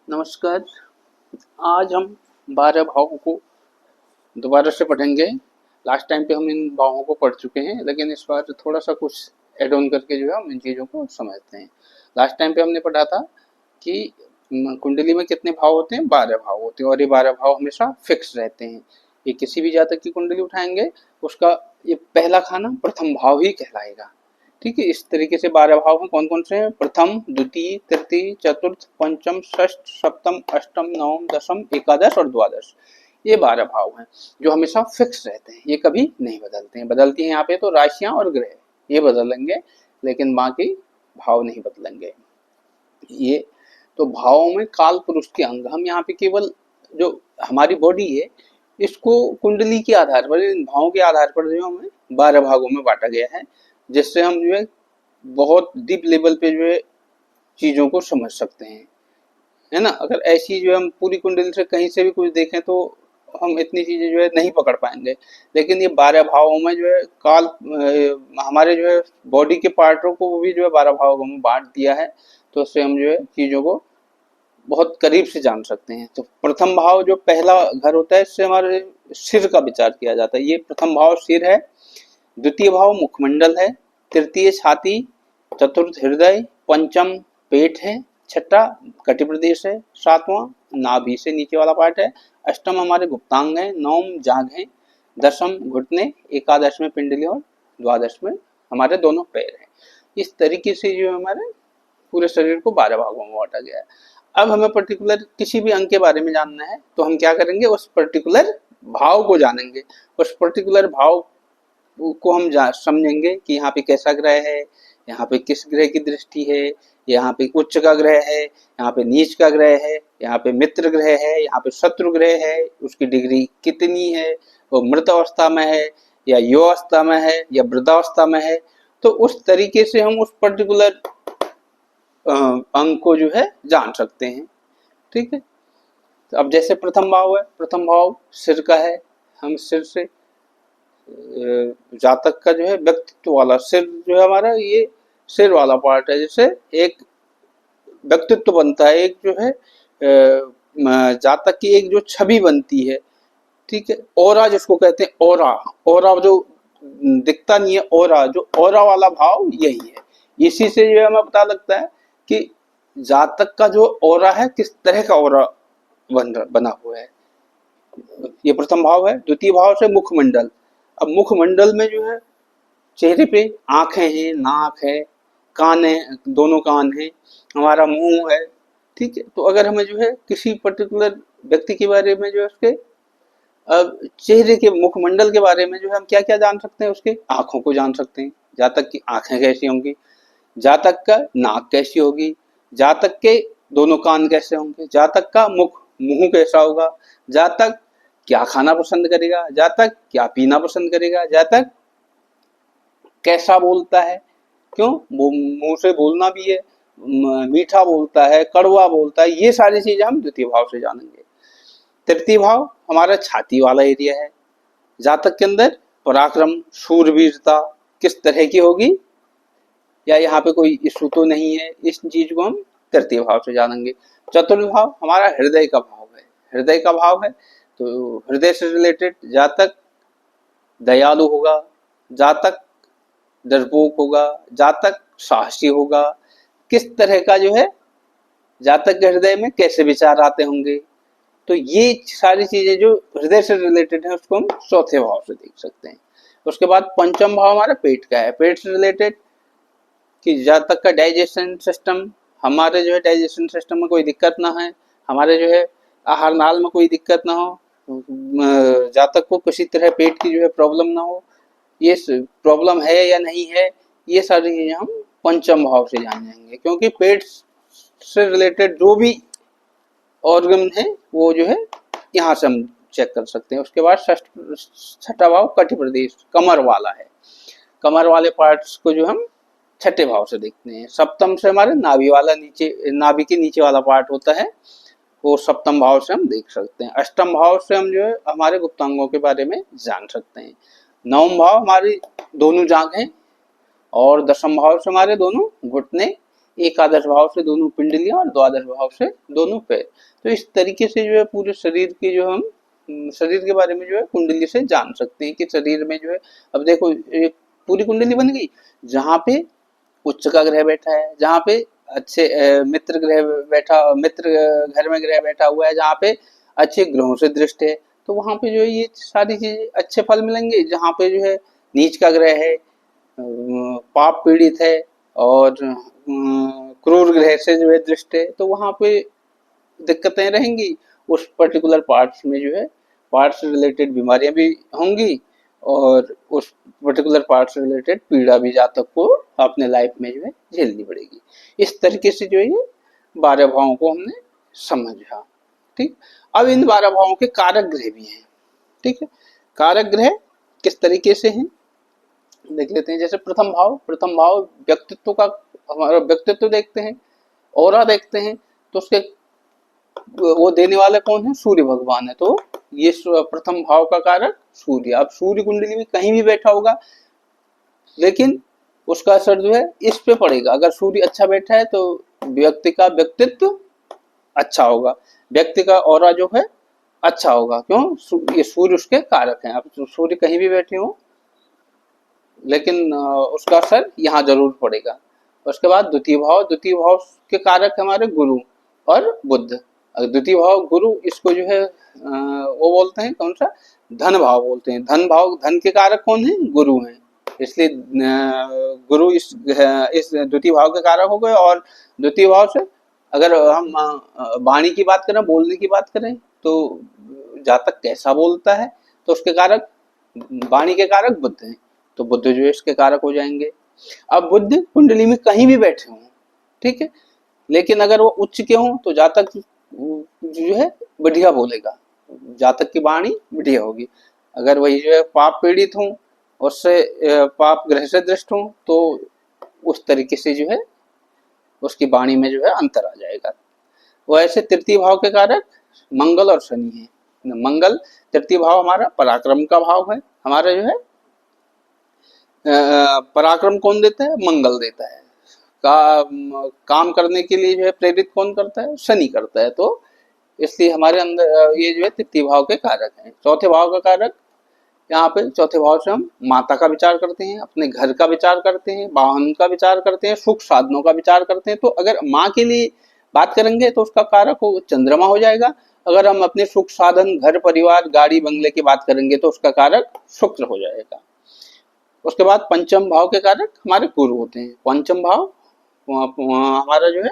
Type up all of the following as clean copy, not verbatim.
नमस्कार। आज हम 12 भावों को दोबारा से पढ़ेंगे। लास्ट टाइम पे हम इन भावों को पढ़ चुके हैं, लेकिन इस बार थोड़ा सा कुछ ऐड ऑन करके जो है हम इन चीज़ों को समझते हैं। लास्ट टाइम पे हमने पढ़ा था कि कुंडली में कितने भाव होते हैं, 12 भाव होते हैं, और ये 12 भाव हमेशा फिक्स रहते हैं। ये किसी भी जातक की कुंडली उठाएंगे, उसका ये पहला खाना प्रथम भाव ही कहलाएगा। ठीक है, इस तरीके से 12 भाव हैं। कौन कौन से हैं? प्रथम, द्वितीय, तृतीय, चतुर्थ, पंचम, षष्ठ, सप्तम, अष्टम, नवम, दशम, एकादश और द्वादश। ये 12 भाव हैं जो हमेशा फिक्स रहते हैं, ये कभी नहीं बदलते हैं। बदलती हैं यहाँ पे तो राशियां और ग्रह, ये बदलेंगे, लेकिन बाकी भाव नहीं बदलेंगे। ये तो भावों में काल पुरुष के अंग, हम यहाँ पे केवल जो हमारी बॉडी है इसको कुंडली के आधार पर, इन भावों के आधार पर जो हमें 12 भागों में बांटा गया है, जिससे हम जो है बहुत डीप लेवल पे जो है चीजों को समझ सकते हैं, है ना। अगर ऐसी जो हम पूरी कुंडली से कहीं से भी कुछ देखें तो हम इतनी चीजें जो है नहीं पकड़ पाएंगे, लेकिन ये 12 भावों में जो है काल हमारे जो है बॉडी के पार्टों को भी जो है 12 भागों में बांट दिया है, तो उससे हम जो है चीजों को बहुत करीब से जान सकते हैं। तो प्रथम भाव जो पहला घर होता है, इससे हमारे सिर का विचार किया जाता है। ये प्रथम भाव सिर है, द्वितीय भाव मुखमंडल है, तृतीय छाती, चतुर्थ हृदय, पंचम पेट है, छठा कटि प्रदेश है, सातवां नाभि से नीचे वाला पार्ट है, अष्टम हमारे गुप्तांग है, नवम जांघ है, दशम घुटने, एकादश में पिंडली और द्वादश में हमारे दोनों पैर हैं। इस तरीके से जो हमारे पूरे शरीर को 12 भागों में बांटा गया है। अब हमें पर्टिकुलर किसी भी अंग के बारे में जानना है तो हम क्या करेंगे, उस पर्टिकुलर भाव को जानेंगे। उस पर्टिकुलर भाव को हम समझेंगे कि यहाँ पे कैसा ग्रह है, यहाँ पे किस ग्रह की दृष्टि है, यहाँ पे उच्च का ग्रह है, यहाँ पे नीच का ग्रह है, यहाँ पे मित्र ग्रह है, यहाँ पे शत्रु ग्रह है, उसकी डिग्री कितनी है, वो मृत अवस्था में है या यो अवस्था में है या वृद्धावस्था में है। तो उस तरीके से हम उस पर्टिकुलर अंग को जो है जान सकते हैं। ठीक है, तो अब जैसे प्रथम भाव है, प्रथम भाव सिर का है, हम सिर से जातक का जो है व्यक्तित्व वाला सिर जो है हमारा, ये सिर वाला पार्ट है, जैसे एक व्यक्तित्व बनता है, एक जो है जातक की एक जो छवि बनती है। ठीक है, ओरा जिसको कहते हैं, ओरा, ओरा जो दिखता नहीं है, ओरा जो ओरा वाला भाव यही है। इसी से जो है हमें पता लगता है कि जातक का जो ओरा है किस तरह का ओरा बना हुआ है। ये प्रथम भाव है। द्वितीय भाव से मुखमंडल। अब मुखमंडल में जो है चेहरे पे आंखें हैं, नाक है, कान है, दोनों कान है, हमारा मुंह है। ठीक है, तो अगर हमें जो है किसी पर्टिकुलर व्यक्ति के बारे में जो है उसके अब चेहरे के मुखमंडल के बारे में जो है हम क्या क्या जान सकते हैं, उसके आंखों को जान सकते हैं, जातक की आंखें कैसी होंगी, जातक का नाक कैसी होगी, जातक के दोनों कान कैसे होंगे, जातक का मुंह कैसा होगा, जातक क्या खाना पसंद करेगा, जातक क्या पीना पसंद करेगा, जातक कैसा बोलता है, क्यों वो मुंह से बोलना भी है, मीठा बोलता है, कड़वा बोलता है, ये सारी चीजें हम द्वितीय भाव से जानेंगे। तृतीय भाव हमारा छाती वाला एरिया है। जातक के अंदर पराक्रम, शूरवीरता किस तरह की होगी, या यहाँ पे कोई इशू तो नहीं है, इस चीज को हम तृतीय भाव से जानेंगे। चतुर्थ भाव हमारा हृदय का भाव है, हृदय का भाव है, तो हृदय से रिलेटेड जातक दयालु होगा, जातक डरपोक होगा, जातक साहसी होगा, किस तरह का जो है जातक के हृदय में कैसे विचार आते होंगे। तो ये सारी चीजें जो हृदय से रिलेटेड है उसको हम चौथे भाव से देख सकते हैं। उसके बाद पंचम भाव हमारा पेट का है, पेट से रिलेटेड कि जातक का डाइजेशन सिस्टम, हमारे जो है डाइजेशन सिस्टम में कोई दिक्कत ना है, हमारे जो है आहार नाल में कोई दिक्कत ना हो, जातक को किसी तरह पेट की जो है प्रॉब्लम ना हो, ये प्रॉब्लम है या नहीं है, ये सारी चीजें हम पंचम भाव से जान जाएंगे, क्योंकि पेट से रिलेटेड जो भी ऑर्गन है वो जो है यहाँ से हम चेक कर सकते हैं। उसके बाद छठा भाव कटि प्रदेश, कमर वाला है, कमर वाले पार्ट्स को जो हम छठे भाव से देखते हैं। सप्तम से हमारे नाभि वाला, नीचे नाभि के नीचे वाला पार्ट होता है, वो सप्तम भाव से हम देख सकते हैं। अष्टम भाव से हम जो है हमारे गुप्तांगों के बारे में जान सकते हैं। नवम भाव हमारी दोनों जांघें, और दशम भाव से हमारे दोनों घुटने, एकादश भाव से दोनों पिंडलियां और द्वादश भाव से दोनों पैर। तो इस तरीके से जो है पूरे शरीर की जो हम शरीर के बारे में जो है कुंडली से जान सकते हैं कि शरीर में जो है, अब देखो एक पूरी कुंडली बन गई, जहाँ पे उच्च का ग्रह बैठा है, जहाँ पे अच्छे मित्र ग्रह बैठा, मित्र घर में ग्रह बैठा हुआ है, जहाँ पे अच्छे ग्रहों से दृष्ट है, तो वहां पे जो है ये सारी चीजें अच्छे फल मिलेंगे। जहाँ पे जो है नीच का ग्रह है, पाप पीड़ित है और क्रूर ग्रह से जो है दृष्ट है, तो वहां पे दिक्कतें रहेंगी। उस पर्टिकुलर पार्ट्स में जो है पार्ट से रिलेटेड बीमारियां भी होंगी और उस पर्टिकुलर पार्ट से रिलेटेड पीड़ा भी जातक को अपने लाइफ में जो है झेलनी पड़ेगी। इस तरीके से जो है ये 12 भावों को हमने समझा। ठीक, अब इन 12 भावों के कारक ग्रह भी हैं। ठीक है, कारक ग्रह किस तरीके से हैं देख लेते हैं। जैसे प्रथम भाव व्यक्तित्व का, हमारा व्यक्तित्व देखते हैं, ऑरा देखते हैं, तो उसके वो देने वाले कौन है, सूर्य भगवान है। तो ये प्रथम भाव का कारक सूर्य। अब सूर्य कुंडली में कहीं भी बैठा होगा, लेकिन उसका असर जो है इस पे पड़ेगा। अगर सूर्य अच्छा बैठा है तो व्यक्ति का व्यक्तित्व अच्छा होगा, व्यक्ति का ऑरा जो है अच्छा होगा। क्यों, ये सूर्य उसके कारक हैं। अब सूर्य कहीं भी बैठे हो, लेकिन उसका असर यहाँ जरूर पड़ेगा। उसके बाद द्वितीय भाव के कारक हमारे गुरु और बुध। द्वितीय भाव गुरु, इसको जो है वो बोलते हैं कौन सा, धन भाव बोलते हैं। धन भाव, धन के कारक कौन है, गुरु हैं। इसलिए गुरु इस द्वितीय भाव के कारक हो गए। और द्वितीय भाव से अगर हम वाणी की बात करें, बोलने की बात करें, तो जातक कैसा बोलता है, तो उसके कारक, वाणी के कारक बुध हैं, तो बुध जो है इसके कारक हो जाएंगे। अब बुध कुंडली में कहीं भी बैठे हों, ठीक है, लेकिन अगर वो उच्च के हों तो जातक जो है बढ़िया बोलेगा, जातक की वाणी बढ़िया होगी। अगर वही जो है पाप पीड़ित हों, उससे पाप ग्रह से दृष्ट हों, तो उस तरीके से जो है उसकी वाणी में जो है अंतर आ जाएगा। वो ऐसे तृतीय भाव के कारक मंगल और शनि है। मंगल तृतीय भाव हमारा पराक्रम का भाव है। हमारा जो है पराक्रम कौन देता है, मंगल देता है। काम करने के लिए जो है प्रेरित कौन करता है, शनि करता है। तो इसलिए हमारे अंदर ये जो है तृतीय भाव के कारक हैं। चौथे भाव का कारक, यहाँ पे चौथे भाव से हम माता का विचार करते हैं, अपने घर का विचार करते हैं, वाहन का विचार करते हैं, सुख साधनों का विचार करते हैं। तो अगर माँ के लिए बात करेंगे तो उसका कारक हो चंद्रमा हो जाएगा। अगर हम अपने सुख साधन, घर परिवार, गाड़ी बंगले की बात करेंगे तो उसका कारक शुक्र हो जाएगा। उसके बाद पंचम भाव के कारक हमारे गुरु होते हैं। पंचम भाव हमारा जो है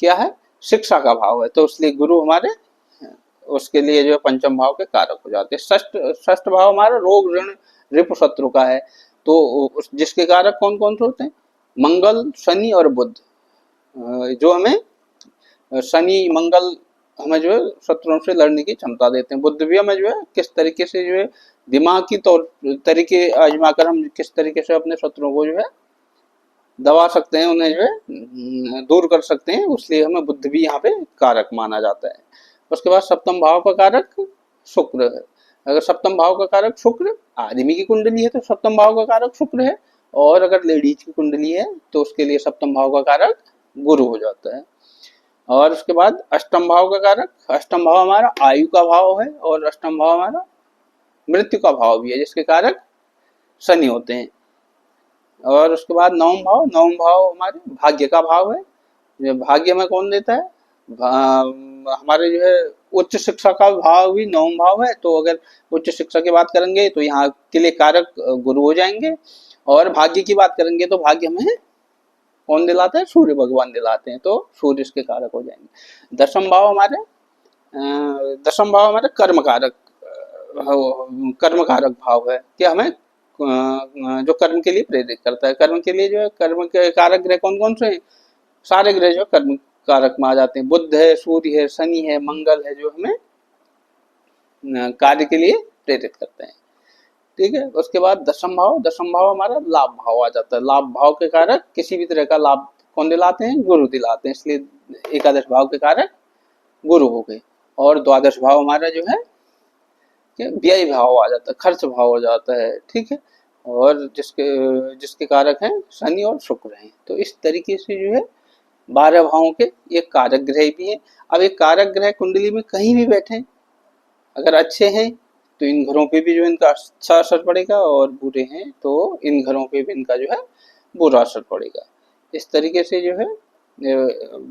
क्या है, शिक्षा का भाव है, तो इसलिए गुरु हमारे उसके लिए जो है पंचम भाव के कारक हो जाते हैं। षष्ठ भाव हमारा रोग ऋण रिपु शत्रु का है, तो जिसके कारक कौन कौन से होते हैं, मंगल, शनि और बुध। जो हमें शनि मंगल हमें जो है शत्रुओं से लड़ने की क्षमता देते हैं। बुध भी हमें जो है किस तरीके से जो है दिमाग की तौर तरीके आजमा कर हम किस तरीके से अपने शत्रुओं को जो है दबा सकते हैं, उन्हें जो है दूर कर सकते हैं, इसलिए हमें बुद्ध भी यहाँ पे कारक माना जाता है। उसके बाद सप्तम भाव का कारक शुक्र है। अगर सप्तम भाव का कारक शुक्र, आदमी की कुंडली है तो सप्तम भाव का कारक शुक्र है, और अगर लेडीज की कुंडली है तो उसके लिए सप्तम भाव का कारक गुरु हो जाता है। और उसके बाद अष्टम भाव का कारक, अष्टम भाव हमारा आयु का भाव है और अष्टम भाव हमारा मृत्यु का भाव भी है, जिसके कारक शनि होते हैं। और उसके बाद नवम भाव हमारे भाग्य का भाव है। भाग्य में कौन देता है, हमारे जो है उच्च शिक्षा का भाव भी नवम भाव है। तो अगर उच्च शिक्षा की बात करेंगे तो यहाँ के लिए कारक गुरु हो जाएंगे। और भाग्य की बात करेंगे तो भाग्य में कौन दिलाते हैं, सूर्य भगवान दिलाते हैं, तो सूर्य इसके कारक हो जाएंगे। दसम भाव हमारे कर्म कारक भाव है कि हमें जो कर्म के लिए प्रेरित करता है। कर्म के लिए जो है कर्म के कारक ग्रह कौन कौन से हैं, सारे ग्रह जो कर्म कारक में आ जाते हैं। बुध है, सूर्य है, शनि है, मंगल है, जो हमें कार्य के लिए प्रेरित करते हैं। ठीक है, उसके बाद दसम भाव हमारा लाभ भाव आ जाता है। लाभ भाव के कारक किसी भी तरह का लाभ कौन दिलाते हैं, गुरु दिलाते हैं, इसलिए एकादश भाव के कारक गुरु हो गए। और द्वादश भाव हमारा जो है व्यय भाव आ जाता है, खर्च भाव हो जाता है। ठीक है, और जिसके कारक हैं शनि और शुक्र हैं। तो इस तरीके से जो है 12 भावों के ये कारक ग्रह भी हैं। अब ये कारक ग्रह कुंडली में कहीं भी बैठे, अगर अच्छे हैं तो इन घरों पे भी जो इनका अच्छा असर पड़ेगा, और बुरे हैं तो इन घरों पे भी इनका जो है बुरा असर पड़ेगा। इस तरीके से जो है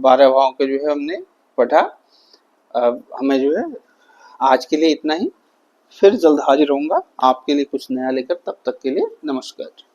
12 भावों के जो है हमने पढ़ा। अब हमें जो है आज के लिए इतना ही, फिर जल्द हाजिर होऊंगा आपके लिए कुछ नया लेकर। तब तक के लिए नमस्कार।